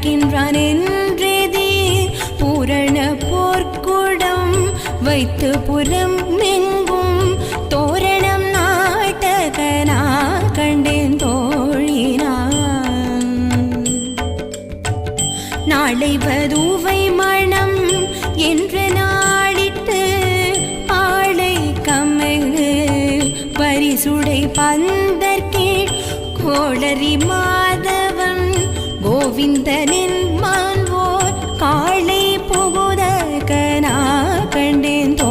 அழைக்கின்றான் என்றேதி பூரண போர்க்குடம் வைத்து புறம் எங்கும் தோரணம் நாட்டகனா கண்டேன் தோழினான். நாளை வதூவை மணம் என்று நாளிட்டு ஆளை கமைந்து பரிசுடை பந்தற்கீழ் கோளரி மாதவன் கோவிந்தனின் மால்வோர் காளை புகுத கனா கண்டேன் தோ